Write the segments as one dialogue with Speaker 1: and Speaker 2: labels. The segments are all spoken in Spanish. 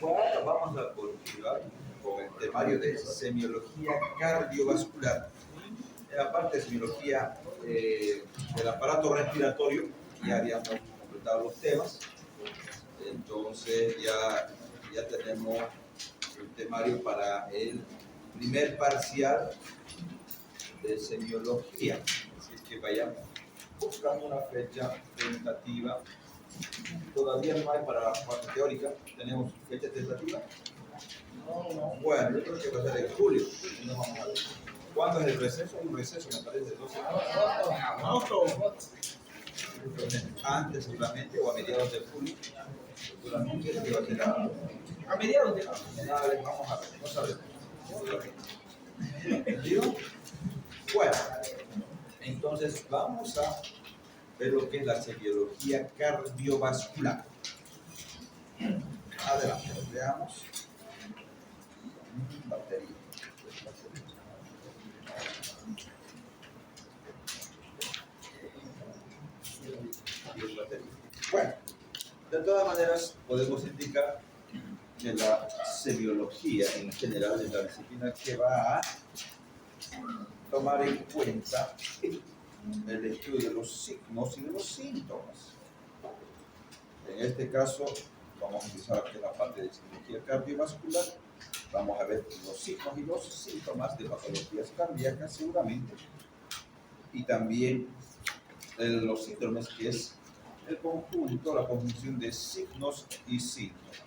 Speaker 1: Bueno, vamos a continuar con el temario de semiología cardiovascular. En la parte de semiología del aparato respiratorio, ya habíamos completado los temas. Entonces ya tenemos el temario para el primer parcial de semiología. Así que vayamos buscando una fecha tentativa. Todavía no hay para la parte teórica. ¿Tenemos fecha tentativa? No. Bueno, yo creo que va a ser en julio. No vamos a ver. ¿Cuándo es el receso? Un receso, me parece, de 12 agosto. Antes, seguramente, o a mediados de julio. Seguramente que va a ser a mediados de julio. Vamos a ver, no sabemos. ¿Entendido? Bueno, entonces vamos a ver lo que es la semiología cardiovascular. Adelante, veamos. Batería. Bueno, de todas maneras podemos indicar que la semiología en general es la disciplina que va a tomar en cuenta el estudio de los signos y de los síntomas. En este caso, vamos a utilizar aquí la parte de semiología cardiovascular. Vamos a ver los signos y los síntomas de patologías cardíacas seguramente, y también los síndromes, que es el conjunto, la conjunción de signos y síntomas.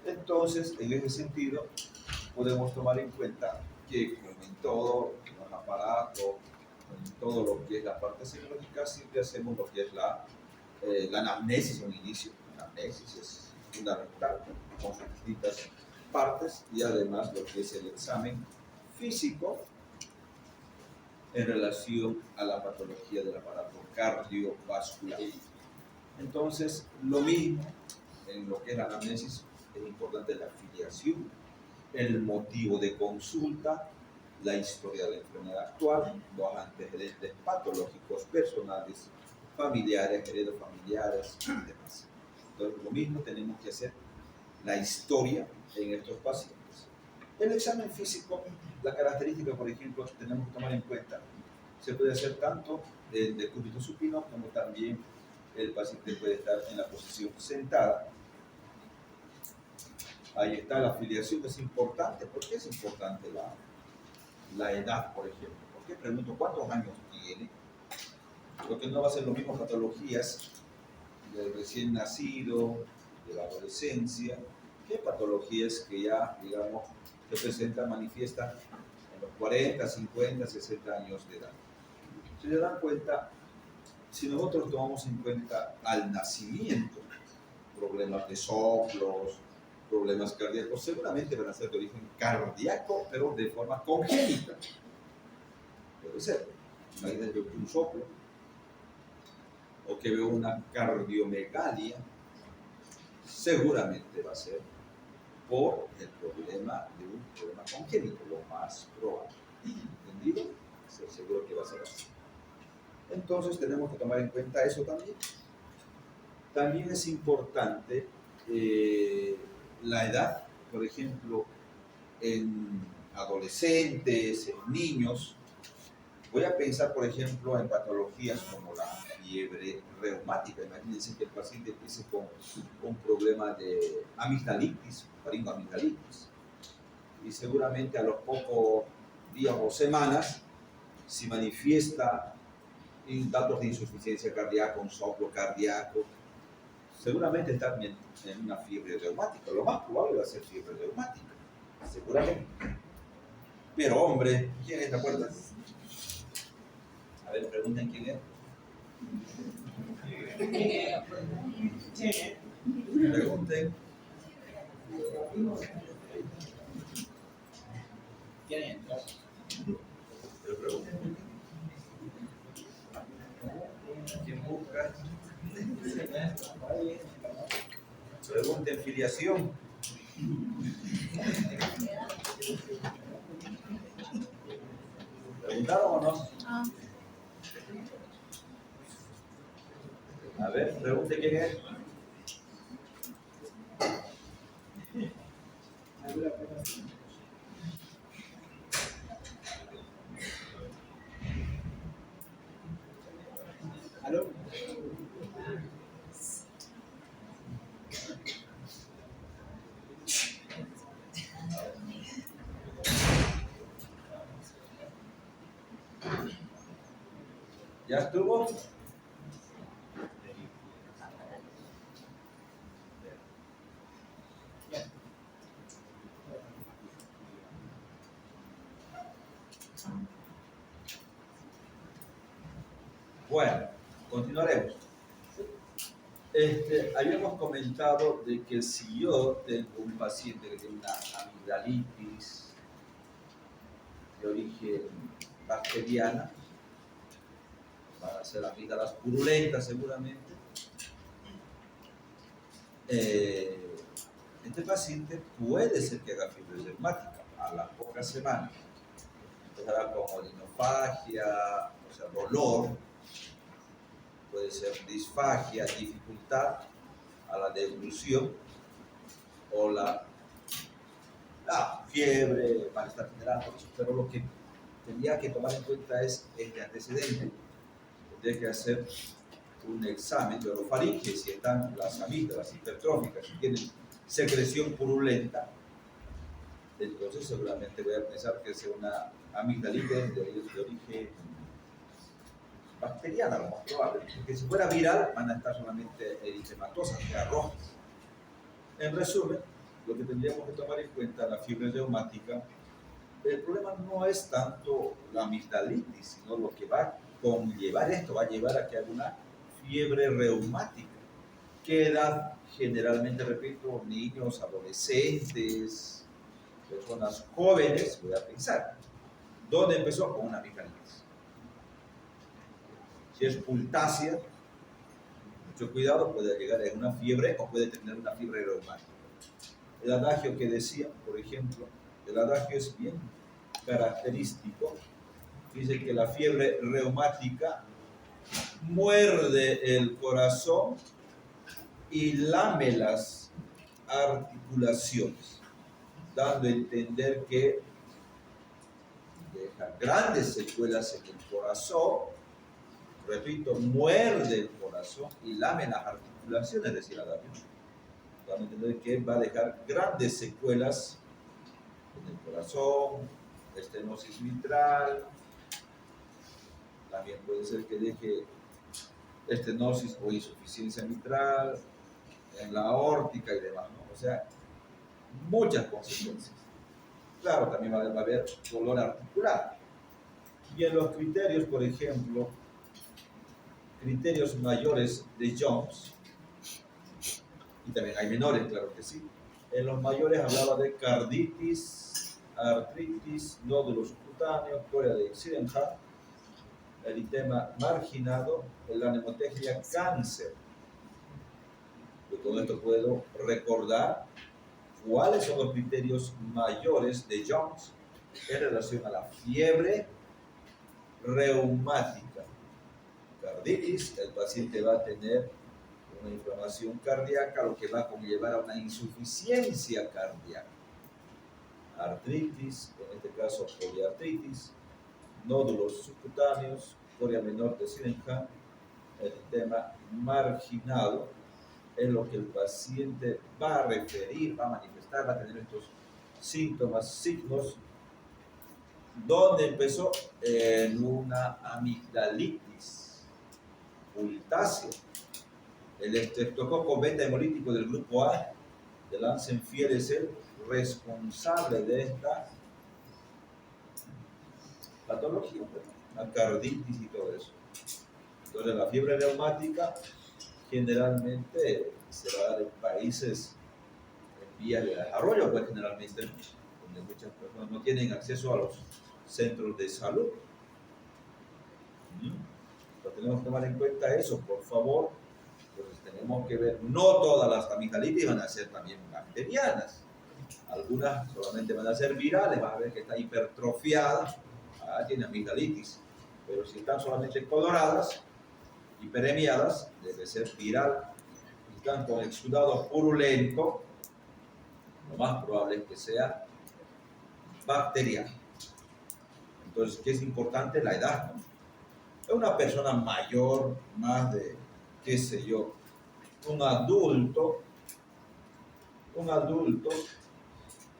Speaker 1: Entonces, en ese sentido, podemos tomar en cuenta que, como en todos los aparatos, en todo lo que es la parte semiológica, siempre hacemos lo que es la anamnesis, un inicio. La anamnesis es fundamental, con sus distintas partes, y además lo que es el examen físico en relación a la patología del aparato cardiovascular. Entonces, lo mismo en lo que es la anamnesis, es importante la filiación, el motivo de consulta, la historia de la enfermedad actual, los antecedentes patológicos personales, familiares, heredofamiliares y demás. Entonces, lo mismo tenemos que hacer la historia en estos pacientes. El examen físico, la característica, por ejemplo, tenemos que tomar en cuenta, se puede hacer tanto el decúbito supino como también el paciente puede estar en la posición sentada. Ahí está la afiliación, es importante. ¿Por qué es importante la edad, por ejemplo? ¿Por qué pregunto cuántos años tiene? Porque no va a ser lo mismo patologías del recién nacido, de la adolescencia, que patologías que ya, digamos, se presentan, manifiestan en los 40, 50, 60 años de edad. Si se dan cuenta, si nosotros tomamos en cuenta al nacimiento, problemas de soplos, problemas cardíacos, seguramente van a ser de origen cardíaco, pero de forma congénita. Puede ser. Imagínense un soplo, o que veo una cardiomegalia, seguramente va a ser por el problema de un problema congénito, lo más probable. ¿Entendido? Estoy seguro que va a ser así. Entonces tenemos que tomar en cuenta eso también. También es importante la edad, por ejemplo, en adolescentes, en niños. Voy a pensar, por ejemplo, en patologías como la fiebre reumática. Imagínense que el paciente empiece con un problema de amigdalitis, faringoamigdalitis, y seguramente a los pocos días o semanas, si manifiesta datos de insuficiencia cardíaca, un soplo cardíaco, seguramente está en una fiebre reumática. Lo más probable va a ser fiebre reumática, seguramente. Pero, hombre, ¿quién es? ¿Te acuerdas? A ver, pregunten quién es. Pregunten. ¿Quién es? Pero pregunten. ¿Quién busca? Pregunten filiación. ¿Preguntaron o no? A ver, pregunte quién es. ¿Ya estuvo? Bueno, continuaremos. Habíamos comentado de que si yo tengo un paciente que tiene una amigdalitis de origen bacteriana, van a ser amígdalas purulentas seguramente, este paciente puede ser que haga fiebre reumática a las pocas semanas. Empezará con odinofagia, o sea, dolor, puede ser disfagia, dificultad a la deglución o la fiebre, malestar general, pero lo que tendría que tomar en cuenta es este antecedente. Tendría que hacer un examen de orofaringe si están las amígdalas hipertróficas, si tienen secreción purulenta, entonces seguramente voy a pensar que es una amigdalitis de origen bacteriana, lo más probable, porque si fuera viral van a estar solamente eritematosas, o sea, rojas. En resumen, lo que tendríamos que tomar en cuenta la fiebre reumática, el problema no es tanto la amigdalitis, sino lo que va a conllevar esto, va a llevar a que haya una fiebre reumática. ¿Qué edad? Generalmente, repito, niños, adolescentes, personas jóvenes, voy a pensar. ¿Dónde empezó? Con una amigdalitis. Si es pultácea, mucho cuidado, puede llegar a una fiebre o puede tener una fiebre reumática. El adagio que decía, por ejemplo, el adagio es bien característico, dice que la fiebre reumática muerde el corazón y lame las articulaciones, dando a entender que deja grandes secuelas en el corazón. Repito, muerde el corazón y lame las articulaciones, decía la David. Dando a entender que va a dejar grandes secuelas en el corazón, estenosis mitral, también puede ser que deje estenosis o insuficiencia mitral, en la aórtica y demás, ¿no? O sea, muchas consecuencias. Claro, también va a haber dolor articular. Y en los criterios, por ejemplo, criterios mayores de Jones, y también hay menores, claro que sí. En los mayores hablaba de carditis, artritis, nódulos subcutáneos, corea de Sydenham, eritema marginado, la nemotecnia cáncer. Yo con esto puedo recordar cuáles son los criterios mayores de Jones en relación a la fiebre reumática. Carditis, el paciente va a tener una inflamación cardíaca, lo que va a conllevar a una insuficiencia cardíaca. Artritis, en este caso poliartritis, nódulos subcutáneos, corea menor de Sydenham, el tema marginado, es lo que el paciente va a referir, va a manifestar, va a tener estos síntomas, signos. ¿Dónde empezó? En una amigdalitis pultácea. El estreptococo beta hemolítico del grupo A de Lansenfield es el responsable de esta patología, la carditis y todo eso. Entonces, la fiebre reumática generalmente se va a dar en países en vías de desarrollo, pues generalmente donde muchas personas no tienen acceso a los centros de salud. Entonces, tenemos que tomar en cuenta eso, por favor. Entonces, tenemos que ver, no todas las amigdalitis van a ser también bacterianas. Algunas solamente van a ser virales, vas a ver que está hipertrofiada, tiene amigdalitis. Pero si están solamente coloradas, hiperemiadas, debe ser viral. Si están con exudado purulento, lo más probable es que sea bacteriano. Entonces, ¿qué es importante? La edad, ¿no? Es una persona mayor, más de, qué sé yo, un adulto,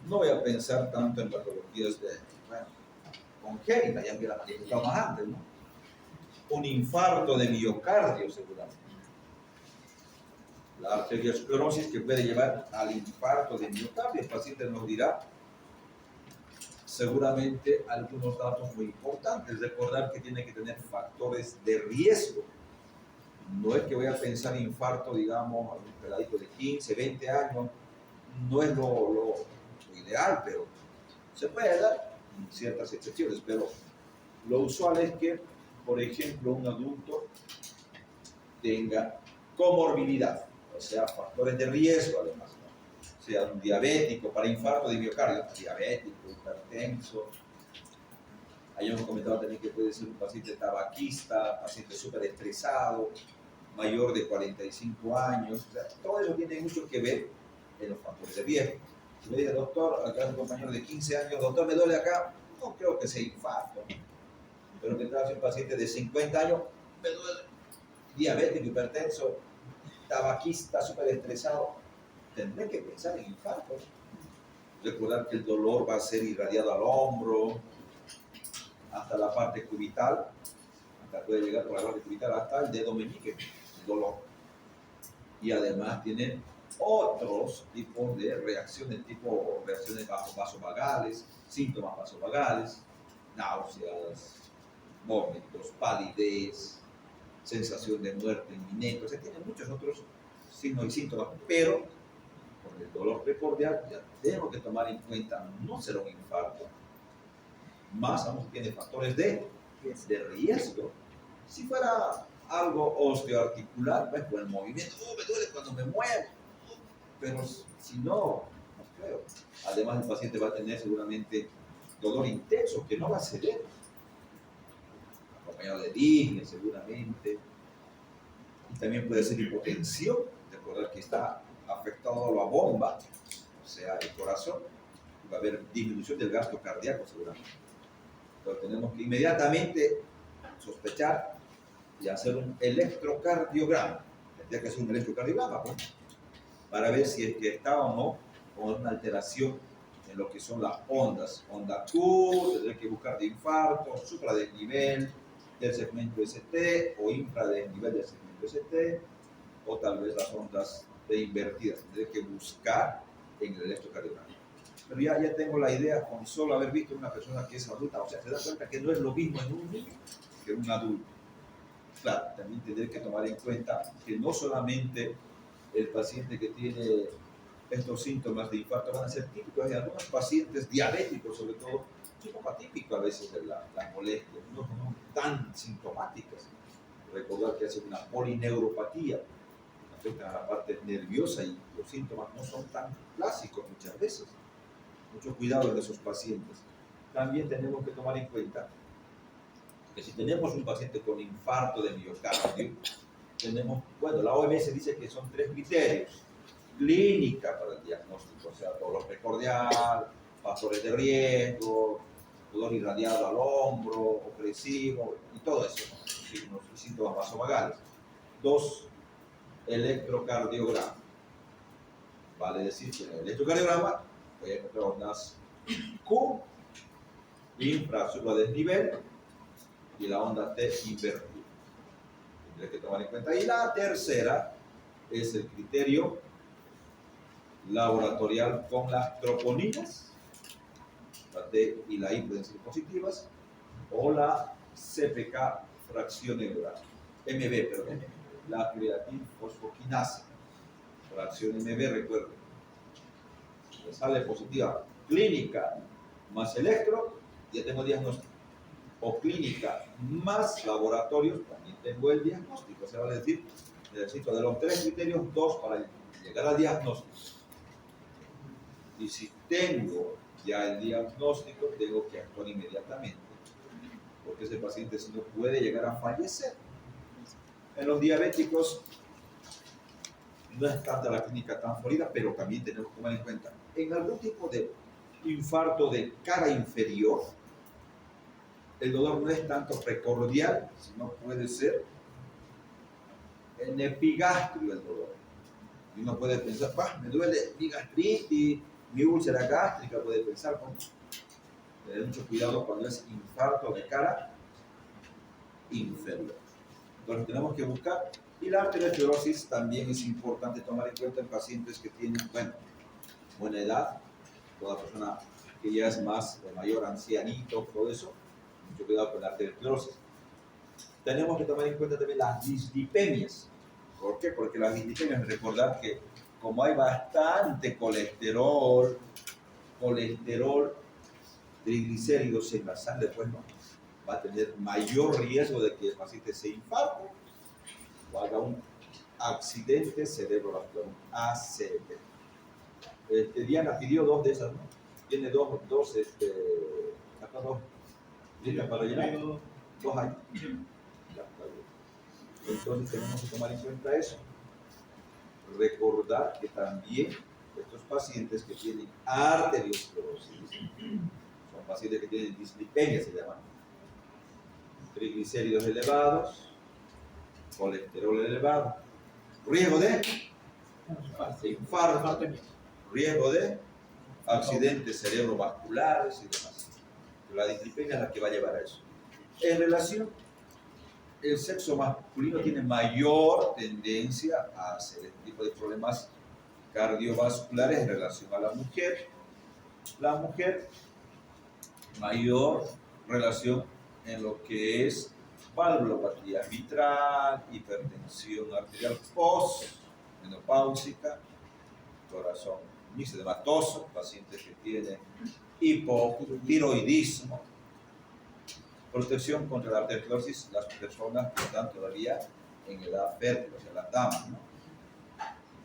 Speaker 1: no voy a pensar tanto en patologías de, bueno, congénitas, ya que la manifestamos antes, ¿no? un infarto de miocardio seguramente. La arteriosclerosis que puede llevar al infarto de miocardio. El paciente nos dirá seguramente algunos datos muy importantes. Recordar que tiene que tener factores de riesgo. No es que voy a pensar infarto, digamos, a un peladito de 15, 20 años. No es lo ideal, pero se puede dar ciertas excepciones. Pero lo usual es que, por ejemplo, un adulto tenga comorbilidad, o sea, factores de riesgo además, ¿no? Sea un diabético para infarto de miocardio, diabético, hipertenso. Ahí hemos comentado también que puede ser un paciente tabaquista, paciente súper estresado, mayor de 45 años. O sea, todo eso tiene mucho que ver en los factores de riesgo. Si me dice, doctor, acá un compañero de 15 años, doctor, me duele acá, no creo que sea infarto. Pero que tal si un paciente de 50 años, me duele, diabético, hipertenso, tabaquista, súper estresado, tendré que pensar en infarto. Recordar que el dolor va a ser irradiado al hombro, hasta la parte cubital, hasta puede llegar por la parte cubital hasta el dedo meñique, el dolor. Y además tiene otros tipos de reacciones, tipo reacciones vasovagales, síntomas vasovagales, náuseas, vómitos, palidez, sensación de muerte inminente. O sea, tiene muchos otros signos y síntomas, pero con el dolor precordial ya tenemos que tomar en cuenta no será un infarto, más aún tiene factores de riesgo. Si fuera algo osteoarticular, pues por el movimiento, me duele cuando me muevo, pero si no, no creo. Además, el paciente va a tener seguramente dolor intenso que no va a ceder, acompañado de disney seguramente, y también puede ser hipotensión. Recordar que está afectado a la bomba, o sea, el corazón, va a haber disminución del gasto cardíaco seguramente. Pero tenemos que inmediatamente sospechar y hacer un electrocardiograma. Tendría que hacer un electrocardiograma, pues, para ver si es que está o no con una alteración en lo que son las ondas. Onda Q, tendré que buscar de infarto, supradesnivel del segmento ST o infradesnivel del segmento ST, o tal vez las ondas de invertidas. Tendré que buscar en el electrocardiograma. Pero ya tengo la idea con solo haber visto una persona que es adulta. O sea, se da cuenta que no es lo mismo en un niño que en un adulto. Claro, también tendré que tomar en cuenta que no solamente el paciente que tiene estos síntomas de infarto van a ser típicos. Hay algunos pacientes diabéticos, sobre todo, es un poco atípico a veces de las molestias, no son tan sintomáticas. Recordar que hace una polineuropatía, afecta a la parte nerviosa y los síntomas no son tan clásicos muchas veces. Mucho cuidado en esos pacientes. También tenemos que tomar en cuenta que si tenemos un paciente con infarto de miocardio, tenemos, bueno, la OMS dice que son 3 criterios. Clínica para el diagnóstico, o sea, dolor precordial, factores de riesgo, dolor irradiado al hombro, opresivo, y todo eso, ¿no? Signos y síntomas vasovagales. 2, electrocardiograma. Vale decir que en el electrocardiograma voy a encontrar ondas Q, infra supradesnivel, y la onda T invertida. Tendré que tomar en cuenta. Y la tercera es el criterio laboratorial con las troponinas, la T y la I pueden ser positivas, o la CPK fracción neural, MB, perdón, la creatinfosfoquinasa, fracción MB, recuerden, me sale positiva clínica más electro, ya tengo diagnóstico, o clínica más laboratorios, también tengo el diagnóstico. Se va a decir, necesito de los 3 criterios 2 para llegar al diagnóstico. Y si tengo ya el diagnóstico, tengo que actuar inmediatamente, porque ese paciente si no puede llegar a fallecer. En los diabéticos no es tanta la clínica tan florida, pero también tenemos que tomar en cuenta, en algún tipo de infarto de cara inferior, el dolor no es tanto precordial, sino puede ser en epigastrio el dolor. Y uno puede pensar, me duele mi gastritis, mi úlcera gástrica, puede pensar, tener mucho cuidado cuando es infarto de cara inferior. Entonces tenemos que buscar. Y la arteriosclerosis también es importante tomar en cuenta en pacientes que tienen, bueno, buena edad, toda persona que ya es más de mayor ancianito, todo eso, mucho cuidado con la arteriosclerosis. Tenemos que tomar en cuenta también las dislipemias. ¿Por qué? Porque las dislipemias, recordar que como hay bastante colesterol, triglicéridos en la sangre, pues no, va a tener mayor riesgo de que el paciente se infarte o haga un accidente cerebrovascular, un ACV. Diana pidió 2 de esas, ¿no? Tiene dos acá 2 listas para llenar. 2 años. Ya, está bien. Entonces tenemos que tomar en cuenta eso. Recordar que también estos pacientes que tienen arteriosclerosis son pacientes que tienen dislipemia, se llaman, triglicéridos elevados, colesterol elevado, riesgo de infarto, riesgo de accidentes cerebrovasculares y demás. La dislipemia es la que va a llevar a eso. En relación, el sexo masculino tiene mayor tendencia a hacer este tipo de problemas cardiovasculares en relación a la mujer. La mujer, mayor relación en lo que es valvulopatía mitral, hipertensión arterial postmenopáusica, corazón mixedematoso, pacientes que tienen hipotiroidismo, protección contra la arteriosclerosis, las personas que están todavía en edad fértil, o sea, las damas, ¿no?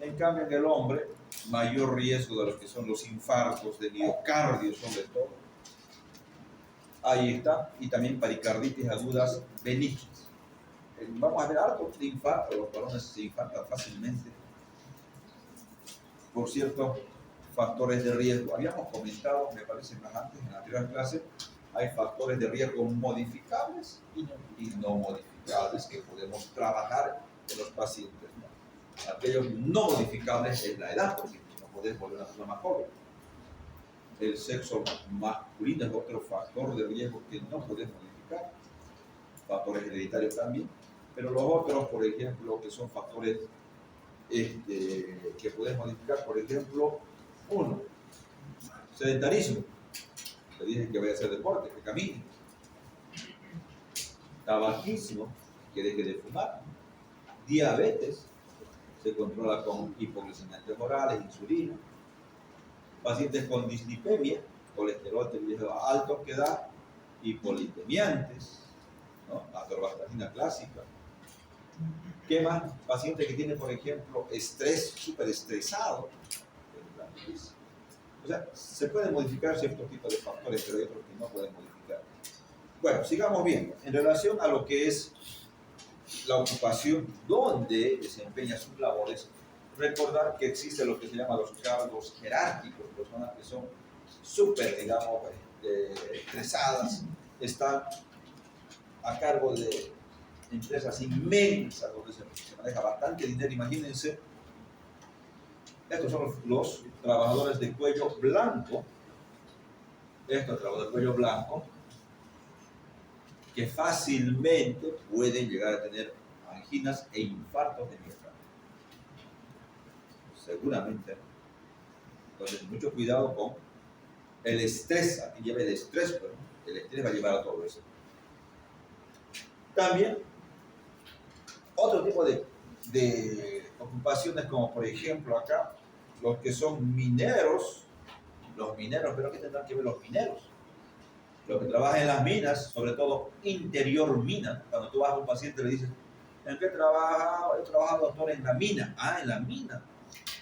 Speaker 1: En cambio, en el hombre, mayor riesgo de lo que son los infartos de miocardio, sobre todo. Ahí está, y también pericarditis agudas benignas. Vamos a ver algo de infarto, los varones se infartan fácilmente. Por cierto, factores de riesgo. Habíamos comentado, me parece más antes, en la anterior clase, hay factores de riesgo modificables y no modificables que podemos trabajar en los pacientes, ¿no? Aquellos no modificables es la edad, porque no podemos volver a una persona más joven. El sexo masculino es otro factor de riesgo que no podemos modificar. Factores hereditarios también. Pero los otros, por ejemplo, que son factores que podemos modificar, por ejemplo, uno, sedentarismo. Te dicen que vaya a hacer deporte, que camine. Tabaquismo, que deje de fumar. Diabetes, se controla con hipoglucemiantes orales, insulina. Pacientes con dislipemia, colesterol triglicéridos alto que da hipolipemiantes, ¿no? Atorvastatina clásica. ¿Qué más? Pacientes que tienen, por ejemplo, estrés, súper estresado. O sea, se pueden modificar ciertos tipos de factores, pero hay otros que no pueden modificar. Bueno, sigamos viendo. En relación a lo que es la ocupación donde desempeña sus labores, recordar que existe lo que se llama los cargos jerárquicos, personas que son súper, digamos, estresadas, están a cargo de empresas inmensas donde se maneja bastante dinero. Imagínense, estos son los trabajadores de cuello blanco, estos trabajadores de cuello blanco, que fácilmente pueden llegar a tener anginas e infartos de miocardio. Seguramente. Entonces, mucho cuidado con el estrés. Aquí lleva el estrés, pero el estrés va a llevar a todo eso. También, otro tipo de ocupaciones, como por ejemplo acá, los que son mineros, pero ¿qué tendrán que ver los mineros? Los que trabajan en las minas, sobre todo interior mina. Cuando tú vas a un paciente le dices, ¿en qué trabaja? He trabajado, doctor, en la mina. Ah, en la mina.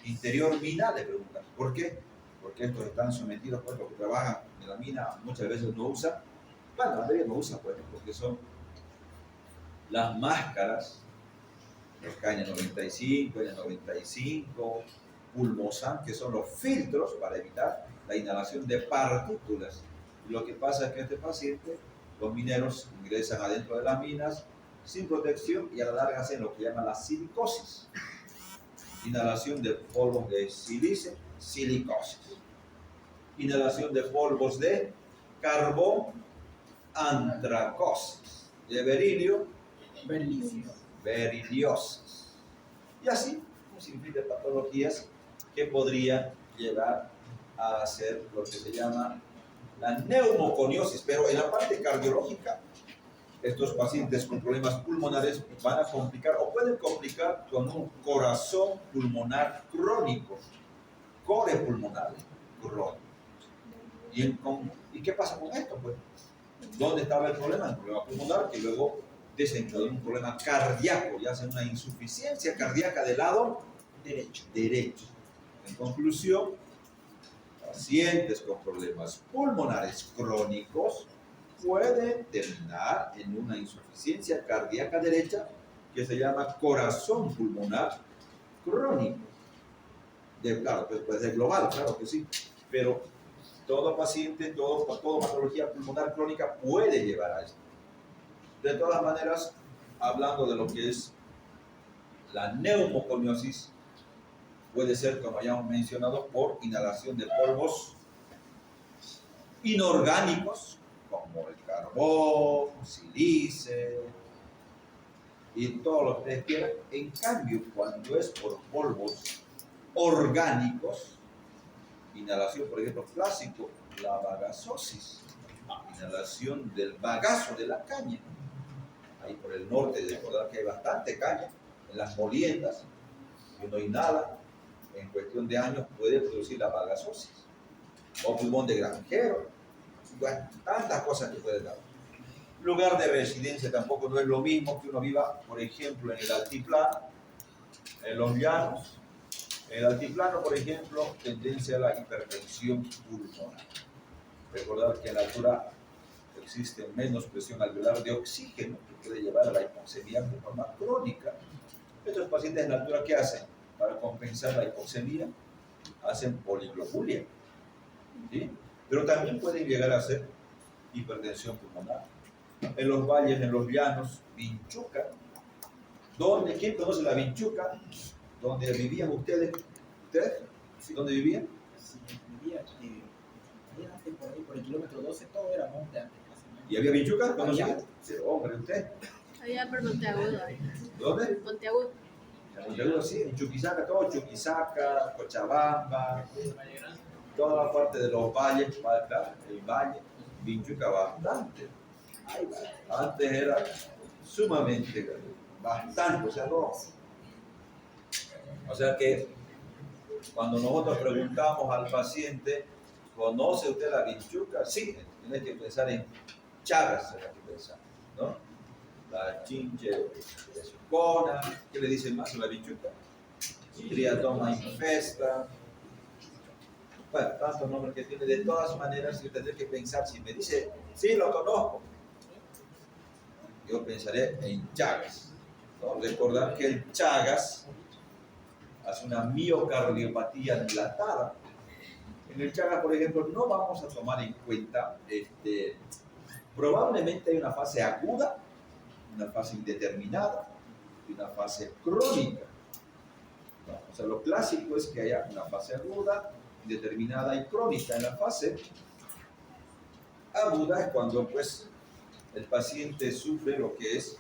Speaker 1: Interior mina, le preguntan. ¿Por qué? Porque estos están sometidos, pues, los que trabajan en la mina muchas veces no usan. Bueno, la mayoría no usan, pues, porque son las máscaras, los KN95, N95, Pulmosan, que son los filtros para evitar la inhalación de partículas. Lo que pasa es que este paciente, los mineros ingresan adentro de las minas sin protección y a la larga hacen lo que llaman la silicosis. Inhalación de polvos de silicio, silicosis. Inhalación de polvos de carbón, antracosis. de berilio,
Speaker 2: Berilio.
Speaker 1: beriliosis. Y así un sinfín de patologías que podrían llevar a hacer lo que se llama la neumoconiosis. Pero en la parte cardiológica, estos pacientes con problemas pulmonares van a complicar o pueden complicar con un corazón pulmonar crónico, core pulmonar crónico. ¿Y qué pasa con esto? Pues, ¿dónde estaba el problema? El problema pulmonar que luego desencadenó un problema cardíaco, ya sea una insuficiencia cardíaca del lado derecho. En conclusión, pacientes con problemas pulmonares crónicos pueden terminar en una insuficiencia cardíaca derecha que se llama corazón pulmonar crónico. Claro, pues puede ser global, claro que sí, pero todo paciente, toda patología pulmonar crónica puede llevar a esto. De todas maneras, hablando de lo que es la neumoconiosis, puede ser, como ya hemos mencionado, por inhalación de polvos inorgánicos, como el carbón, silice y todo lo que ustedes quieran. En cambio, cuando es por polvos orgánicos, inhalación, por ejemplo, clásico, la bagazosis, inhalación del bagazo de la caña. Ahí por el norte, recordar que hay bastante caña en las moliendas, y uno inhala, en cuestión de años puede producir la bagazosis, o pulmón de granjero, bueno, tantas cosas que puede dar. Lugar de residencia tampoco no es lo mismo que uno viva, por ejemplo, en el altiplano, en los llanos. En el altiplano, por ejemplo, tendencia a la hipertensión pulmonar. Recordar que en la altura existe menos presión alveolar de oxígeno que puede llevar a la hipoxemia de forma crónica. Estos pacientes en la altura, ¿qué hacen? Para compensar la hipoxemia, hacen poliglobulia, ¿sí? Pero también pueden llegar a hacer hipertensión pulmonar. En los valles, en los llanos, vinchuca. ¿Dónde? ¿Quién conoce la vinchuca? ¿Dónde vivían ustedes? ¿Ustedes?
Speaker 2: Sí.
Speaker 1: ¿Dónde vivían?
Speaker 2: Sí, vivía antes por el kilómetro 12, todo era monte antes.
Speaker 1: ¿Y había vinchuca? ¿Conocía?
Speaker 2: Allá.
Speaker 1: Sí, hombre, ¿usted?
Speaker 3: Allá por Monteagudo.
Speaker 1: ¿Dónde?
Speaker 3: Monteagudo.
Speaker 1: En Monteagudo, sí, en Chuquisaca, todo Chuquisaca, Cochabamba, toda la parte de los valles, claro, el valle, vinchuca bastante. Antes era sumamente grande, bastante, o sea, no. O sea que cuando nosotros preguntamos al paciente, ¿conoce usted la vinchuca? Sí, tiene que pensar en Chagas, tiene que pensar, ¿no? La chinche de Sucona, ¿qué le dicen más a la vinchuca? Triatoma infesta. Bueno, tantos nombres que tiene. De todas maneras, yo tendré que pensar, si me dice, sí, lo conozco, yo pensaré en Chagas, ¿no? Recordar que el Chagas hace una miocardiopatía dilatada. En el Chagas, por ejemplo, no vamos a tomar en cuenta, probablemente hay una fase aguda, una fase indeterminada y una fase crónica. ¿No? O sea, lo clásico es que haya una fase aguda, indeterminada y crónica. En la fase aguda es cuando pues el paciente sufre lo que es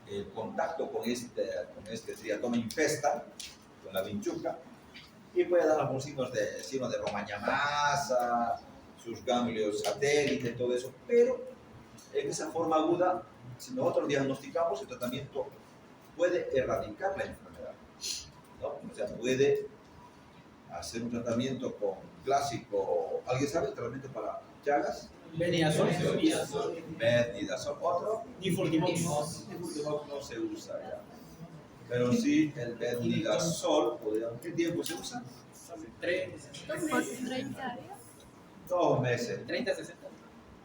Speaker 1: el contacto con este triatoma infesta, con la vinchuca, y puede dar algunos signos de Romaña-Maza, sus ganglios satélites, todo eso, pero en esa forma aguda, si nosotros diagnosticamos, el tratamiento puede erradicar la enfermedad, ¿no? O sea, puede hacer un tratamiento con clásico. ¿Alguien sabe el tratamiento para Chagas?
Speaker 2: Venidazol.
Speaker 1: Metnidazol. ¿Otro?
Speaker 2: Nifurtimox.
Speaker 1: Nifurtimox no se usa ya. Pero sí, el metnidazol, ¿qué tiempo se usa?
Speaker 3: 30 días.
Speaker 1: 2 meses.
Speaker 2: 30, 60.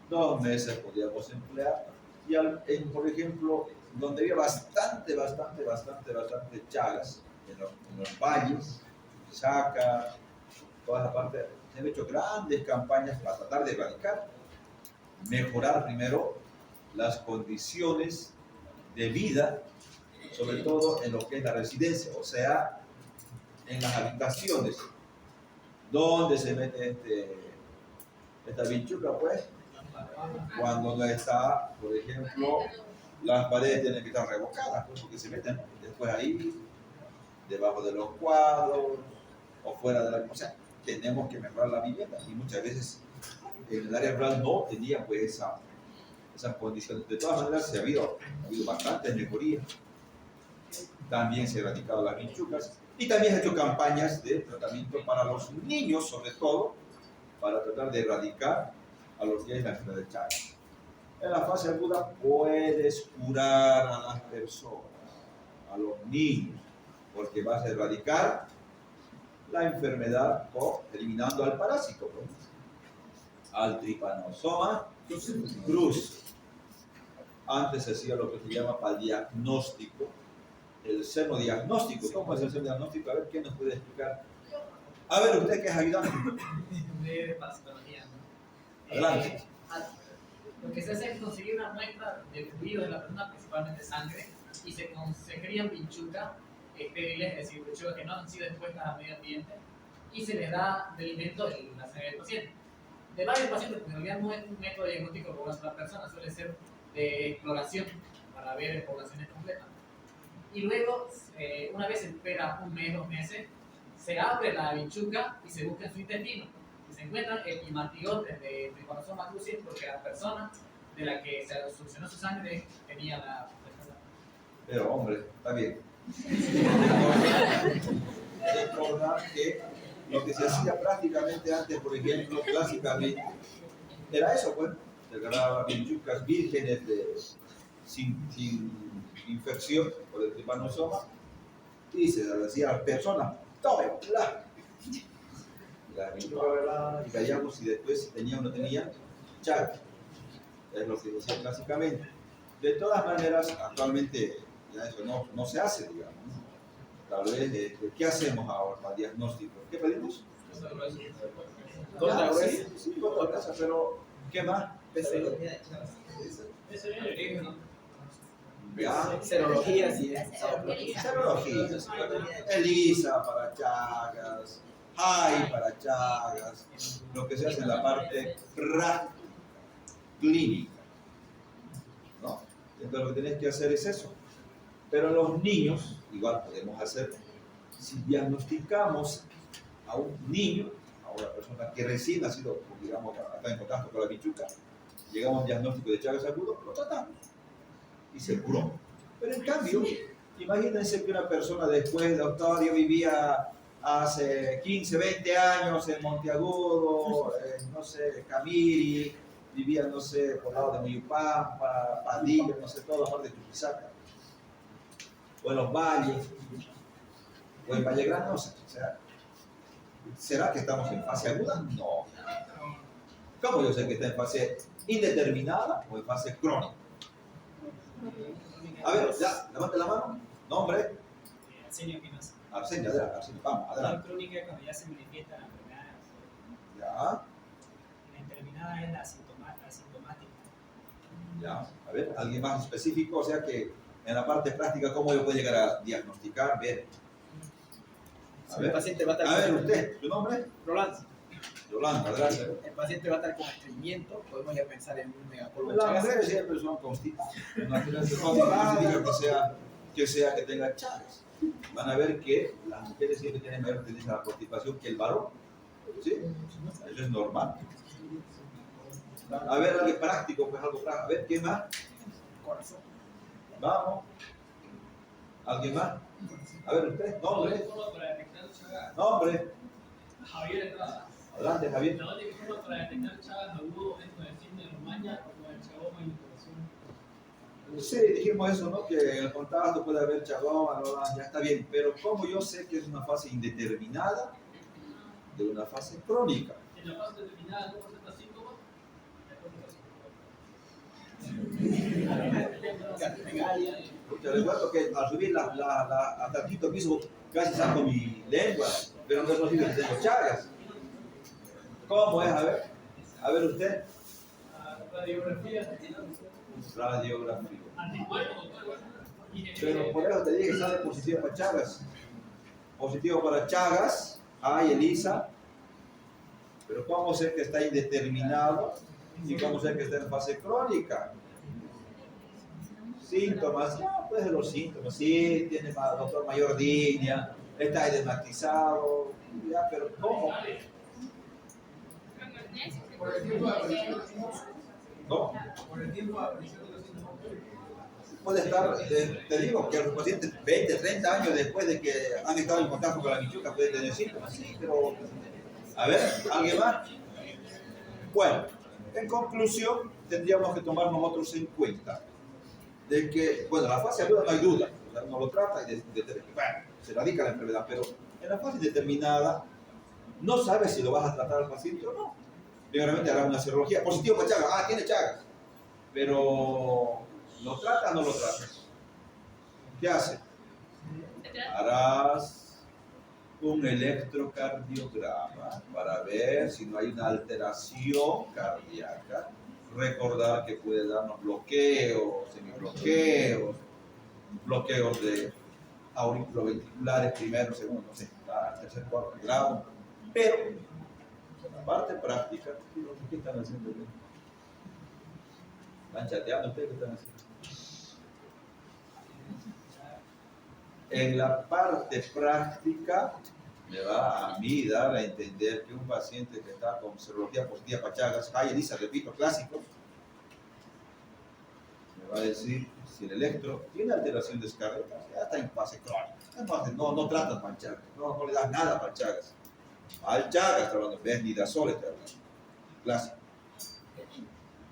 Speaker 1: 2 meses podríamos emplear. Y por ejemplo, donde había bastante Chagas, en los valles, Saca, toda esa parte, se han hecho grandes campañas para tratar de erradicar, mejorar primero las condiciones de vida, sobre todo en lo que es la residencia, o sea, en las habitaciones, donde se mete esta vinchuca, pues, Cuando no está, por ejemplo, las paredes tienen que estar revocadas, pues, porque se meten después ahí, debajo de los cuadros, o fuera de la... O sea, tenemos que mejorar la vivienda, y muchas veces en el área rural no tenía pues esas condiciones. De todas maneras, ha habido bastantes mejorías. También se han erradicado las vinchucas, y también se han hecho campañas de tratamiento para los niños, sobre todo, para tratar de erradicar a lo que es la enfermedad de Chagas. En la fase aguda puedes curar a las personas, a los niños, porque vas a erradicar la enfermedad o eliminando al parásito, pues, al Trypanosoma cruzi. Antes se hacía lo que se llama para el diagnóstico, el seno diagnóstico. ¿Cómo es el seno diagnóstico? A ver, ¿quién nos puede explicar? A ver, usted que es ayudante.
Speaker 4: De parasitología, ¿no?
Speaker 1: Adelante.
Speaker 4: Lo que se hace es conseguir una muestra de fluido de la persona, principalmente sangre, y se crían vinchucas estériles, es decir, vinchucas que no han sido expuestas al medio ambiente, y se les da de alimento en la sangre del paciente. De varios pacientes, porque en realidad no es un método diagnóstico por una sola persona, suele ser de exploración para ver poblaciones completas. Y luego, una vez se espera un mes, 2 meses, se abre la vinchuca y se busca en su intestino. Y se encuentran hematigotes de Trypanosoma cruzi porque la persona de la que se solucionó su sangre tenía la enfermedad.
Speaker 1: Pero hombre, está bien. Recordar que lo que se hacía prácticamente antes, por ejemplo, clásicamente, era eso, pues, se agarraban vinchucas vírgenes sin infección por el Trypanosoma y se las hacía a las personas, tome, bla. Y la vinchuca, ¿verdad? Y callamos y después si tenía o no tenía, chaga. Es lo que se hacía clásicamente. De todas maneras, actualmente ya eso no se hace, digamos. Tal vez, ¿qué hacemos ahora para el diagnóstico? ¿Qué pedimos?
Speaker 2: Gota gruesa.
Speaker 1: Sí, gota gruesa, pero ¿qué más? Ya.
Speaker 2: Serología, sí.
Speaker 1: Serología. ELISA para Chagas, HAI para Chagas, lo que se hace en la parte clínica, ¿no? Entonces lo que tenés que hacer es eso. Pero en los niños, igual podemos hacer, si diagnosticamos a un niño, a una persona que recién ha sido, digamos, está en contacto con la vinchuca, llegamos a un diagnóstico de Chagas agudo, lo tratamos y se curó. Pero en cambio, imagínense que una persona después, doctor, yo vivía hace 15, 20 años en Monteagudo, no sé, Camiri, vivía, no sé, por el lado de Muyupampa, Padilla, no sé, toda la parte de Chuquisaca, o en los valles, o en Valle Grande, no sé, o sea, ¿será que estamos en fase aguda? No. ¿Cómo yo sé que está en fase indeterminada o en fase crónica? A ver, ya, levante la mano. Nombre.
Speaker 5: Arsenio Espinosa.
Speaker 1: Arsenio, adelante, Arsenio, vamos,
Speaker 5: La
Speaker 1: adelante.
Speaker 5: crónica es cuando ya se manifiesta la enfermedad.
Speaker 1: Ya,
Speaker 5: La indeterminada es la asintomática.
Speaker 1: ya. A ver, alguien más específico, o sea que en la parte práctica, ¿cómo yo puedo llegar a diagnosticar? Ver.
Speaker 2: Si el paciente va a estar
Speaker 1: A ver, usted, ¿su nombre?
Speaker 2: Rolando.
Speaker 1: Yolanda, adelante.
Speaker 2: El paciente va a estar con estreñimiento, podemos ya pensar en un megapolvo de
Speaker 1: Las
Speaker 2: Chagas.
Speaker 1: mujeres siempre son constipadas. No significa que tengan Chagas. Van a ver que las mujeres siempre tienen mayor tendencia a la constipación que el varón. ¿Sí? Eso es normal. A ver, algo práctico, pues algo práctico. A ver, ¿qué más?
Speaker 2: Corazón.
Speaker 1: Vamos. ¿Alguien más? A ver, usted, nombre.
Speaker 4: Para detectar Chagas,
Speaker 1: Nombre.
Speaker 4: Javier Estrada.
Speaker 1: Adelante, Javier.
Speaker 4: La única forma para detectar Chagas agudo es con el síndrome de Romaña o con el chaboma y la
Speaker 1: Sí, dijimos eso, ¿no? Que en el contacto puede haber chagoma, ya está bien. Pero ¿cómo yo sé que es una fase indeterminada de una fase crónica?
Speaker 4: En la fase determinada no presenta síntomas,
Speaker 1: Te recuerdo que al subir hasta el quinto piso casi saco mi lengua, pero no es posible que tengo Chagas. ¿Cómo es? A ver usted.
Speaker 4: radiografía,
Speaker 1: Radiografía.
Speaker 4: anticuerpos,
Speaker 1: Pero por eso te dije que sale positivo para Chagas. Positivo para Chagas, hay ELISA. Pero ¿cómo sé que está indeterminado? ¿Y cómo sé que está en fase crónica? Síntomas, ya, pues los síntomas, sí, tiene doctor mayordinia, está edemactizado, ya, pero ¿cómo?
Speaker 6: Por el tiempo de aparición de los síntomas.
Speaker 1: ¿No?
Speaker 6: Por el tiempo de aparición de los síntomas.
Speaker 1: Puede estar, te digo, que los pacientes 20, 30 años después de que han estado en contacto con la bichuca pueden tener síntomas, sí, pero a ver, ¿alguien más? Bueno, en conclusión, tendríamos que tomar nosotros en cuenta de que, bueno, la fase aguda no hay duda, o sea, uno lo trata y bueno, se radica la enfermedad, pero en la fase determinada no sabes si lo vas a tratar al paciente o no. Primeramente hará una serología, positivo para Chagas, tiene Chagas, pero ¿lo tratas o no lo tratas? ¿Qué hace? Harás un electrocardiograma para ver si no hay una alteración cardíaca. Recordar que puede darnos bloqueos, semibloqueos, bloqueos de auriculoventriculares, primero, segundo, no sé, tercer, cuarto grado. Pero la parte práctica, ¿qué están haciendo? ¿Están chateando ustedes? ¿Qué están haciendo? En la parte práctica me va a mí dar a entender que un paciente que está con serología positiva para Chagas, ELISA, repito, clásicos, me va a decir si el electro tiene alteración de descarga, ya está en fase crónica. No tratas para Chagas, no le das nada para Chagas. Al Chagas está hablando, ves nidazol está hablando, clásico.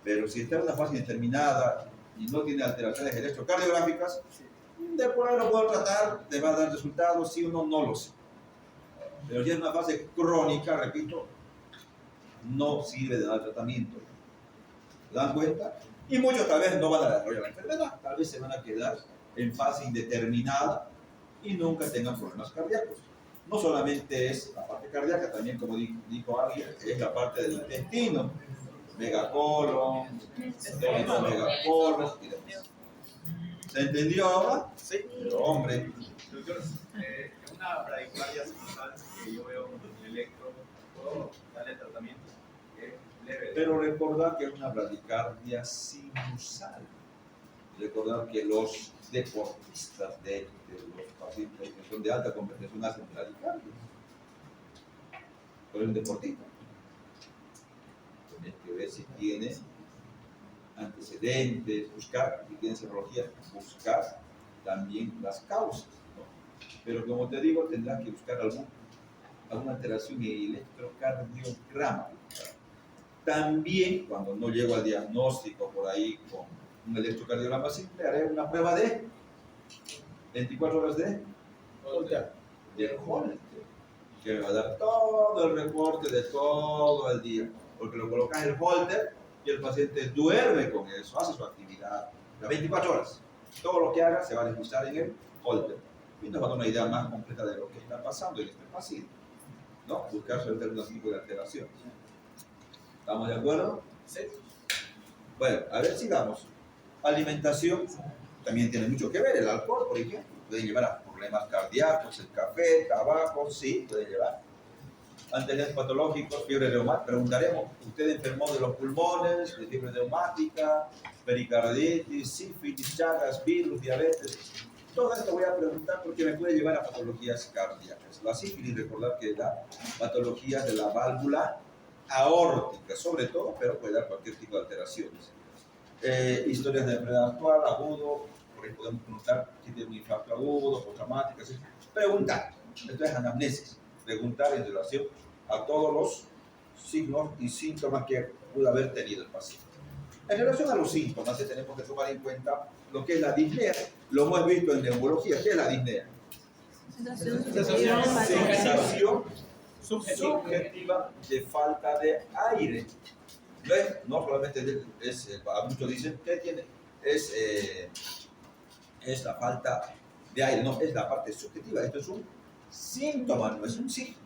Speaker 1: Pero si está en una fase indeterminada y no tiene alteraciones electrocardiográficas, de por ahí lo puedo tratar, le va a dar resultados, sí o no, no lo sé. Pero si es una fase crónica, repito, no sirve de dar tratamiento. ¿Se dan cuenta? Y muchos tal vez no van a desarrollar la enfermedad, tal vez se van a quedar en fase indeterminada y nunca tengan problemas cardíacos. No solamente es la parte cardíaca, también como dijo alguien, es la parte del intestino, megacolon, megacolon y demás. ¿Se entendió ahora? Sí. Pero hombre.
Speaker 7: Doctor, una bradicardia sinusal que yo veo con el electro, ¿puedo darle tratamiento? Leve.
Speaker 1: Pero recordar que es una bradicardia sinusal. Recordar que los deportistas de los pacientes que son de alta competencia hacen bradicardia. Pero es un deportista. Tienes que ver si tiene antecedentes, buscar, si tiene serología, buscar también las causas, ¿no? Pero como te digo, tendrás que buscar alguna alteración en el electrocardiograma. También, cuando no llego al diagnóstico por ahí con un electrocardiograma simple, haré una prueba de 24 horas de Holter, que me va a dar todo el reporte de todo el día, porque lo colocas en el Holter y el paciente duerme con eso, hace su actividad, las 24 horas. Todo lo que haga se va a registrar en el Holter y nos va a dar una idea más completa de lo que está pasando en este paciente, ¿no? Buscar sobre algún tipo de alteración. ¿Estamos de acuerdo?
Speaker 2: Sí.
Speaker 1: Bueno, a ver, sigamos. Alimentación también tiene mucho que ver. El alcohol, por ejemplo, puede llevar a problemas cardíacos, el café, el tabaco, sí, puede llevar. Antecedentes patológicos, fiebre reumática. Preguntaremos, ¿usted enfermó de los pulmones, de fiebre reumática, pericarditis, sífilis, Chagas, virus, diabetes? Todo esto voy a preguntar porque me puede llevar a patologías cardíacas. La sífilis, recordar que da patologías de la válvula aórtica, sobre todo, pero puede dar cualquier tipo de alteraciones. Historias de enfermedad actual, agudo, por ahí podemos preguntar si tiene un infarto agudo, postraumático, etc. Preguntar, esto es anamnesis, preguntar en relación a todos los signos y síntomas que pudo haber tenido el paciente. En relación a los síntomas, tenemos que tomar en cuenta lo que es la disnea. Lo hemos visto en neumología. ¿Qué es la disnea? Sensación subjetiva de falta de aire. No solamente muchos dicen que tiene, es la falta de aire, no, es la parte subjetiva. Esto es un síntoma, no es un síntoma.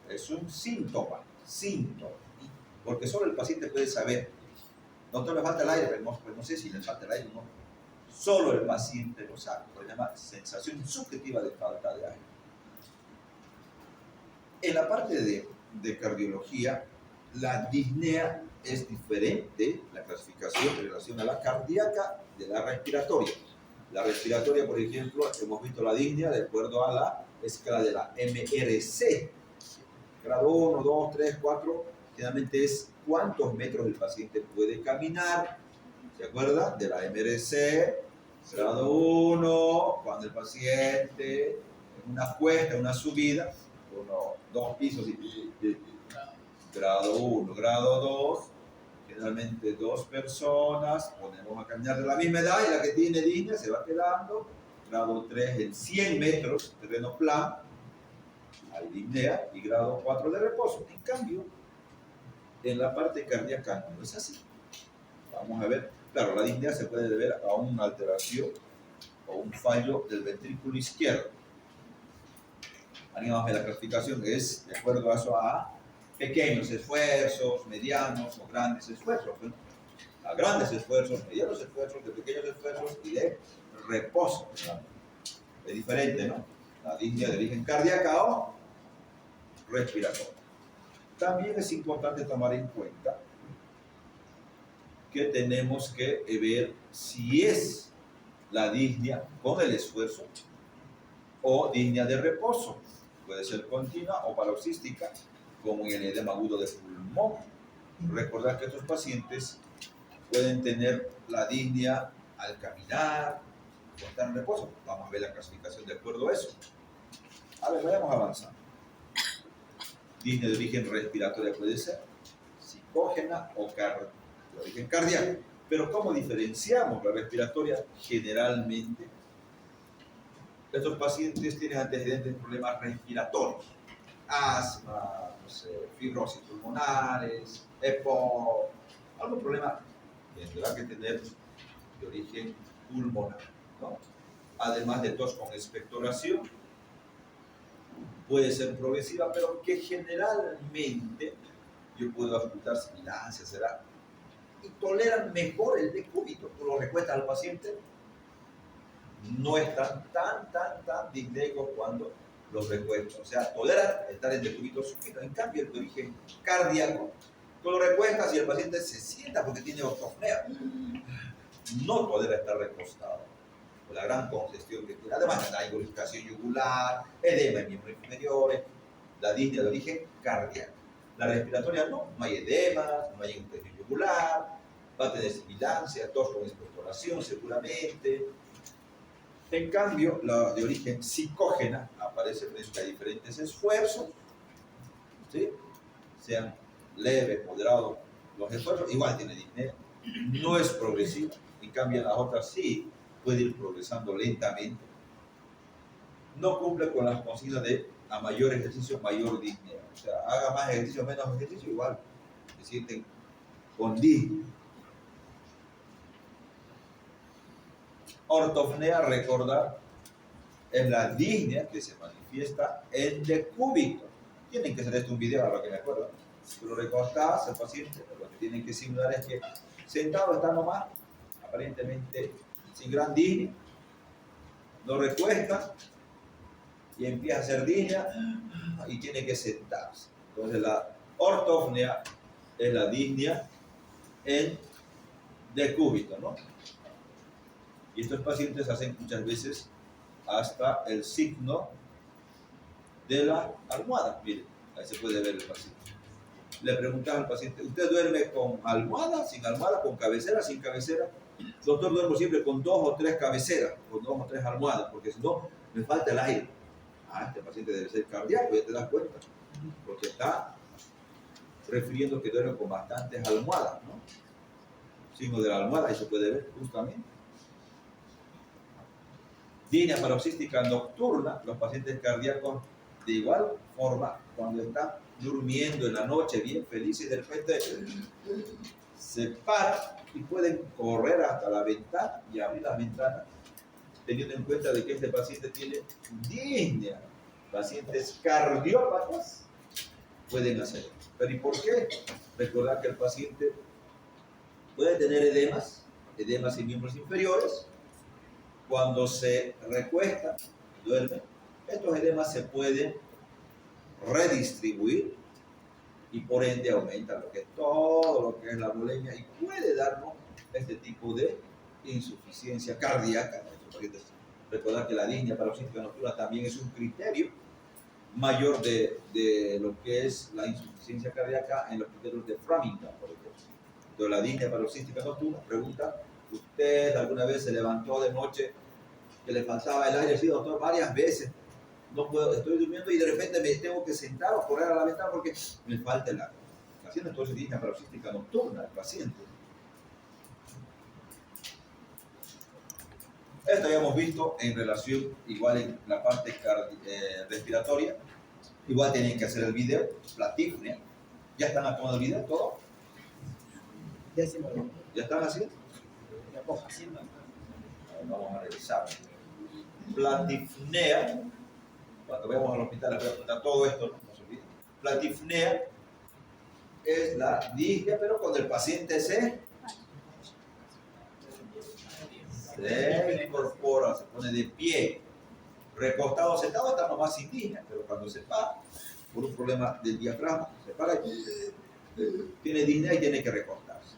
Speaker 1: Es un síntoma, porque solo el paciente puede saber, doctor, me falta el aire, pero no sé si le falta el aire o no. Solo el paciente lo sabe, por llamar sensación subjetiva de falta de aire. En la parte de cardiología, la disnea es diferente la clasificación en relación a la cardíaca de la respiratoria. La respiratoria, por ejemplo, hemos visto la disnea de acuerdo a la escala de la MRC. Grado 1, 2, 3, 4, generalmente es cuántos metros el paciente puede caminar. ¿Se acuerda? De la MRC, grado 1, cuando el paciente en una cuesta, una subida, 2 pisos y grado 1, grado 2, generalmente 2 personas, ponemos a caminar de la misma edad y la que tiene disnea se va quedando. Grado 3 en 100 metros, terreno plano, hay disnea, y grado 4 de reposo. En cambio, en la parte cardíaca no es así. Vamos a ver, claro, la disnea se puede deber a una alteración o un fallo del ventrículo izquierdo. Animamos la clasificación es de acuerdo a eso a pequeños esfuerzos, medianos o grandes esfuerzos, ¿no? A grandes esfuerzos, medianos esfuerzos, de pequeños esfuerzos y de reposo, ¿no? Es diferente, ¿no? La disnea de origen cardíaca o respiratorio. También es importante tomar en cuenta que tenemos que ver si es la disnea con el esfuerzo o disnea de reposo. Puede ser continua o paroxística, como en el edema agudo de pulmón. Recordar que estos pacientes pueden tener la disnea al caminar o estar en reposo. Vamos a ver la clasificación de acuerdo a eso. A ver, vayamos avanzando. Disnea de origen respiratorio puede ser psicógena o de origen cardíaco. Pero ¿cómo diferenciamos la respiratoria? Generalmente, estos pacientes tienen antecedentes de problemas respiratorios, asma, no sé, fibrosis pulmonares, EPOC, algún problema tendrá que tener de origen pulmonar, ¿no? Además de tos con expectoración, puede ser progresiva, pero que generalmente yo puedo ocultar sibilancia, será, y toleran mejor el decúbito. Tú lo recuestas al paciente, no están tan disnecos cuando los recuestas. O sea, toleran estar en decúbito supino. En cambio, el de origen cardíaco, tú lo recuestas y el paciente se sienta porque tiene ortopnea. No tolera estar recostado. Por la gran congestión que tiene. Además, la irrigación yugular, edema en miembros inferiores, la disnea de origen cardíaco. La respiratoria no hay edema, no hay infección yugular, va a tener sibilancia, tos con expectoración seguramente. En cambio, la de origen psicógena aparece frente a diferentes esfuerzos, ¿sí? Sean leves, moderados, los esfuerzos, igual tiene disnea, no es progresiva, en cambio las otras sí puede ir progresando lentamente. No cumple con las consignas de a mayor ejercicio, mayor disnea. O sea, haga más ejercicio, menos ejercicio, igual se sienten con disnea. Ortopnea, recordar, es la disnea que se manifiesta en decúbito. Tienen que hacer esto un video, a lo que me acuerdo. Si tú lo recostás al paciente, lo que tienen que simular es que sentado está nomás, aparentemente sin gran disnea, lo recuesta y empieza a hacer disnea y tiene que sentarse. Entonces la ortopnea es la disnea en decúbito, ¿no? Y estos pacientes hacen muchas veces hasta el signo de la almohada. Miren, ahí se puede ver el paciente. Le preguntas al paciente, ¿usted duerme con almohada, sin almohada, con cabecera, sin cabecera? Doctor, duermo siempre con 2 o 3 cabeceras, con 2 o 3 almohadas, porque si no, me falta el aire. Ah, este paciente debe ser cardíaco, ya te das cuenta, porque está refiriendo que duerme con bastantes almohadas, ¿no? Signo de la almohada, ahí se puede ver justamente. Disnea paroxística nocturna, los pacientes cardíacos de igual forma, cuando están durmiendo en la noche bien felices, de repente se paran y pueden correr hasta la ventana y abrir las ventanas, teniendo en cuenta de que este paciente tiene disnea. Pacientes cardiópatas pueden hacerlo. ¿Pero y por qué? Recordar que el paciente puede tener edemas en miembros inferiores. Cuando se recuesta, duerme, estos edemas se pueden redistribuir y por ende aumenta lo que es todo lo que es la bulimia y puede darnos este tipo de insuficiencia cardíaca. Recordar que la disnea paroxística nocturna también es un criterio mayor de lo que es la insuficiencia cardíaca en los criterios de Framingham, por ejemplo. Entonces, la disnea paroxística nocturna pregunta: ¿usted alguna vez se levantó de noche que le faltaba el aire? Sí, doctor, varias veces. No puedo, estoy durmiendo y de repente me tengo que sentar o correr a la ventana porque me falta el aire. Haciendo entonces disnea paroxística nocturna el paciente. Esto ya hemos visto en relación, igual en la parte respiratoria. Igual tienen que hacer el video, platifnia. ¿Ya están tomando el video todo?
Speaker 2: Ya hicimos lo
Speaker 1: ¿Ya están haciendo?
Speaker 2: de poco haciendo.
Speaker 1: Vamos a revisar. Platifnea. Cuando vayamos al hospital les voy a preguntar todo esto, no se olviden. Platifnea es la disnea, pero cuando el paciente se incorpora, se pone de pie, recostado, sentado, está nomás sin disnea, pero cuando se para, por un problema del diafragma, se para y tiene disnea y tiene que recostarse.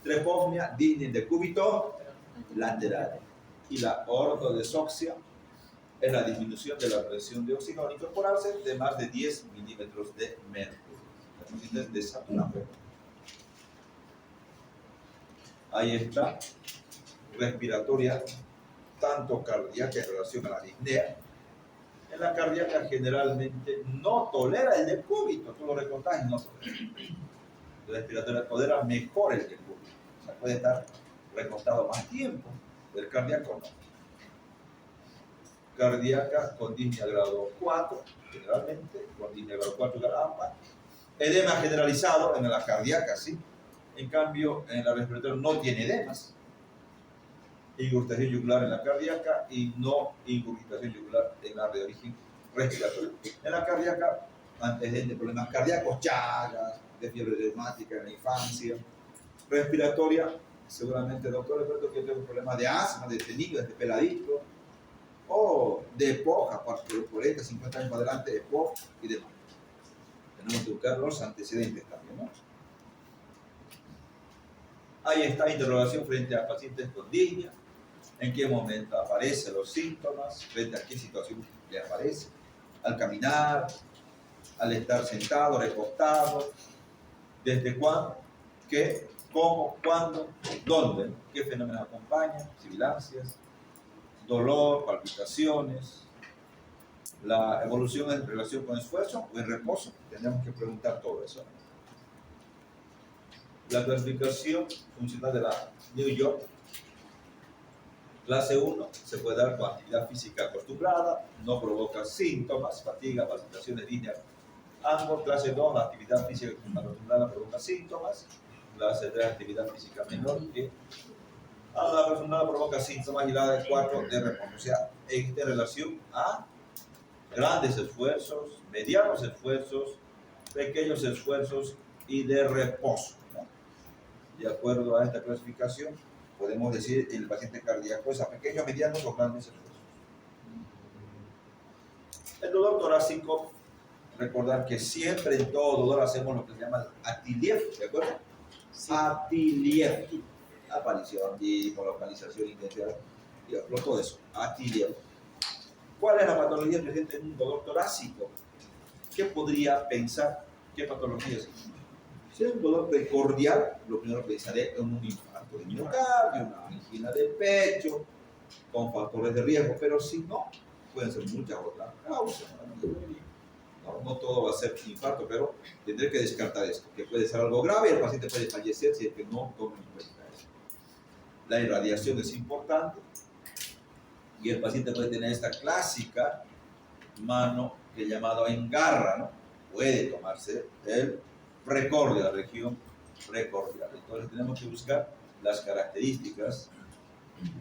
Speaker 1: Trepofnia, disnea de cúbito lateral. Y la ortodesoxia es la disminución de la presión de oxígeno al incorporarse de más de 10 milímetros de mercurio. Entonces, desaturado. Ahí está. Respiratoria, tanto cardíaca en relación a la disnea. En la cardíaca generalmente no tolera el decúbito, tú lo recortas y no tolera. La respiratoria tolera mejor el decúbito, o sea, puede estar recostado más tiempo, el cardíaco no. Cardíaca con disnea grado 4, generalmente, con disnea grado 4 grado AMPA. Edema generalizado en la cardíaca, sí. En cambio, en la respiratoria no tiene edemas. Ingurgitación yugular en la cardíaca y no ingurgitación yugular en la de origen respiratorio. En la cardíaca, antecedentes de problemas cardíacos, chagas, de fiebre reumática en la infancia. Respiratoria, seguramente, doctor, recuerdo que tengo problemas de asma, de tenillo, de peladito, o de EPOC, por 40, 50 años para adelante, EPOC y demás. Tenemos que buscar los antecedentes también, ¿no? Ahí está interrogación frente a pacientes con disnea. ¿En qué momento aparecen los síntomas? ¿Frente a qué situación le aparece? Al caminar, al estar sentado, recostado. ¿Desde cuándo? ¿Qué? ¿Cómo? ¿Cuándo? ¿Dónde? ¿Qué fenómenos acompañan? Sibilancias, dolor, palpitaciones. La evolución en relación con esfuerzo o en reposo. Tenemos que preguntar todo eso. La clasificación funcional de la New York. Clase 1 se puede dar con actividad física acostumbrada, no provoca síntomas, fatiga, palpitaciones, disnea. Ambos. Clase 2, la actividad física acostumbrada provoca síntomas. Clase 3, actividad física menor que a la acostumbrada provoca síntomas. Y la de 4, de reposo. O sea, en relación a grandes esfuerzos, medianos esfuerzos, pequeños esfuerzos y de reposo, ¿no? De acuerdo a esta clasificación, podemos decir el paciente cardíaco es a pequeños, medianos o grandes esfuerzos. El dolor torácico, recordar que siempre en todo dolor hacemos lo que se llama Atiliev, ¿de acuerdo? Sí. Atiliev, aparición, localización, intensidad, todo eso, Atiliev. ¿Cuál es la patología presente en un dolor torácico? ¿Qué podría pensar? ¿Qué patología es? Si es un dolor precordial, lo primero que pensaré es un infarto de miocardio, una angina de pecho, con factores de riesgo, pero si no, pueden ser muchas otras causas. No todo va a ser infarto, pero tendré que descartar esto, que puede ser algo grave y el paciente puede fallecer si es que no toma en cuenta eso. La irradiación es importante y el paciente puede tener esta clásica mano que es llamado engarra, ¿no? Puede tomarse el precordial, la región precordial. Entonces tenemos que buscar las características.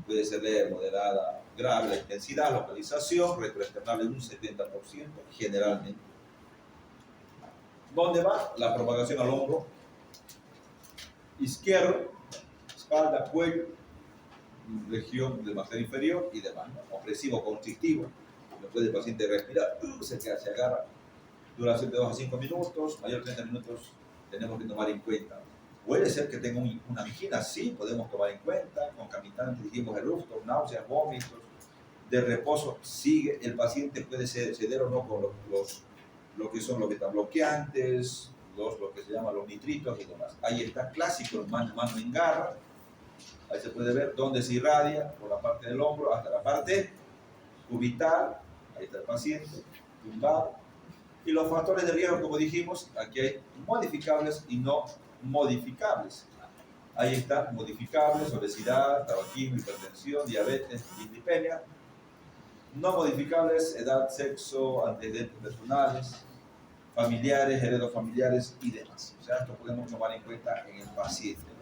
Speaker 1: Puede ser leve, moderada, grave, la intensidad, localización, retroesternal en un 70% generalmente. ¿Dónde va? La propagación al hombro izquierdo, espalda, cuello, región del mastel inferior y demás, ¿no? Opresivo, constrictivo. No puede el paciente respirar, se agarra duración de 2 a 5 minutos, mayor de 30 minutos tenemos que tomar en cuenta. Puede ser que tenga una angina, sí, podemos tomar en cuenta, concomitante, dijimos eructos, náuseas, vómitos, de reposo, sigue, el paciente puede ceder o no con lo que son los betabloqueantes, lo que se llaman los nitritos y demás. Ahí está clásico, mano en garra, ahí se puede ver dónde se irradia, por la parte del hombro hasta la parte cubital, ahí está el paciente, tumbado. Y los factores de riesgo, como dijimos, aquí hay modificables y no modificables. Ahí está, modificables, obesidad, tabaquismo, hipertensión, diabetes, dislipemia. No modificables, edad, sexo, antecedentes personales, familiares, heredofamiliares y demás. O sea, esto podemos tomar en cuenta en el paciente, ¿no?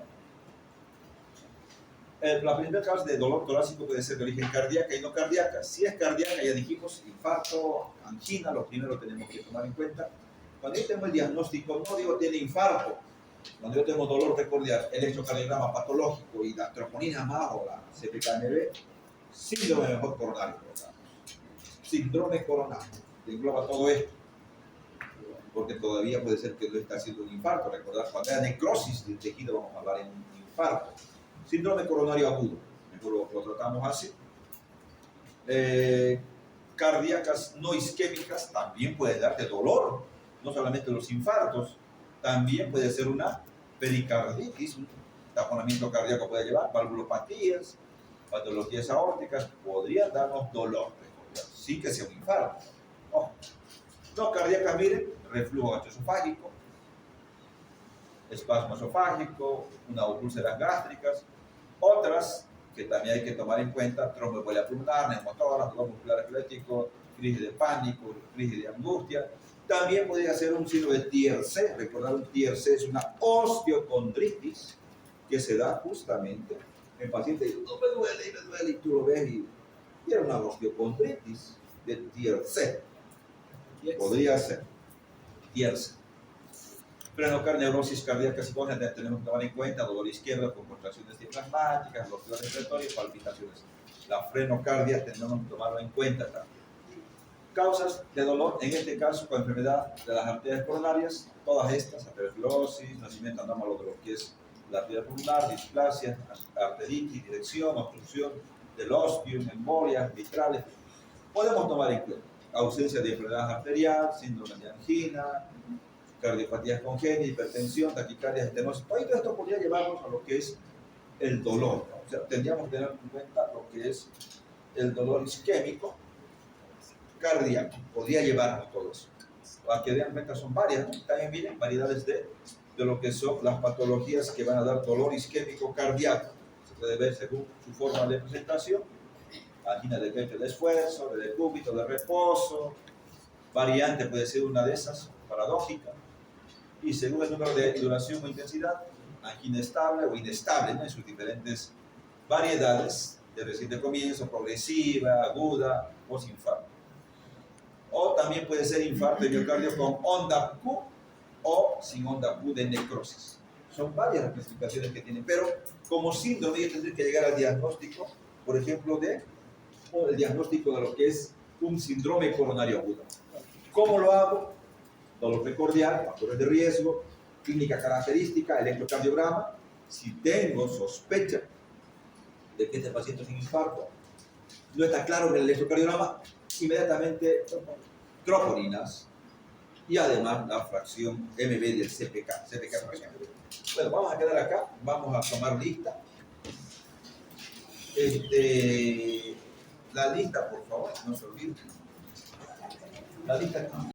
Speaker 1: La primera causa de dolor torácico puede ser de origen cardíaca y no cardíaca. Si es cardíaca, ya dijimos, infarto, angina, lo primero tenemos que tomar en cuenta. Cuando yo tengo el diagnóstico, no digo tiene infarto, cuando yo tengo dolor precordial, electrocardiograma patológico y la troponina más o la CPKNB, síndrome mejor coronario. Síndrome coronario, engloba todo esto, porque todavía puede ser que no está haciendo un infarto. Recordad, cuando hay necrosis del tejido vamos a hablar en un infarto. Síndrome coronario agudo, mejor lo tratamos así. Cardíacas no isquémicas también puede darte dolor, no solamente los infartos, también puede ser una pericarditis, un taponamiento cardíaco puede llevar, valvulopatías, patologías aórticas, podrían darnos dolor, sí que sea un infarto. No cardíacas, miren, reflujo gastroesofágico, espasmo esofágico, una úlceras gástricas. Otras que también hay que tomar en cuenta: tromboembolia pulmonar, neumotórax, dolor muscular esquelético, crisis de pánico, crisis de angustia. También podría ser un signo de TIR-C. Recordar, un TIR-C es una osteocondritis que se da justamente en pacientes que no me duele, y tú lo ves y era una osteocondritis de TIR-C. Podría ser TIR-C. Neurosis cardíaca psicógena tenemos que tomar en cuenta: dolor izquierdo con contracciones diafragmáticas, bloqueo respiratorio y palpitaciones. La frenocardia tenemos que tomarlo en cuenta también. Causas de dolor, en este caso con enfermedad de las arterias coronarias, todas estas: aterosclerosis, nacimiento anómalo de lo que es la arteria pulmonar, displasia, arteritis, dirección, obstrucción del ostium, embolias, vitrales. Podemos tomar en cuenta ausencia de enfermedad arterial, síndrome de angina, cardiopatías congénitas, hipertensión, taquicardia, estenosis. Todo esto podría llevarnos a lo que es el dolor, ¿no? O sea, tendríamos que tener en cuenta lo que es el dolor isquémico, cardíaco, podría llevarnos todo eso. Aquí de cuenta son varias, ¿no? También miren, variedades de lo que son las patologías que van a dar dolor isquémico cardíaco. Se puede ver según su forma de presentación: angina de pecho de esfuerzo, de decúbito, de reposo. Variante puede ser una de esas, paradójica. Y según el número de duración o intensidad, angina estable o inestable, ¿no? En sus diferentes variedades, de reciente comienzo, progresiva, aguda, posinfarto. O también puede ser infarto de miocardio con onda Q o sin onda Q de necrosis. Son varias las clasificaciones que tienen, pero como síndrome yo tendría que llegar al diagnóstico, por ejemplo, el diagnóstico de lo que es un síndrome coronario agudo. ¿Cómo lo hago? Dolor precordial, factores de riesgo, clínica característica, electrocardiograma. Si tengo sospecha de que este paciente es un infarto, no está claro en el electrocardiograma, inmediatamente troponinas y además la fracción MB del CPK por ejemplo. Bueno, vamos a quedar acá, vamos a tomar lista. La lista, por favor, no se olviden. La lista.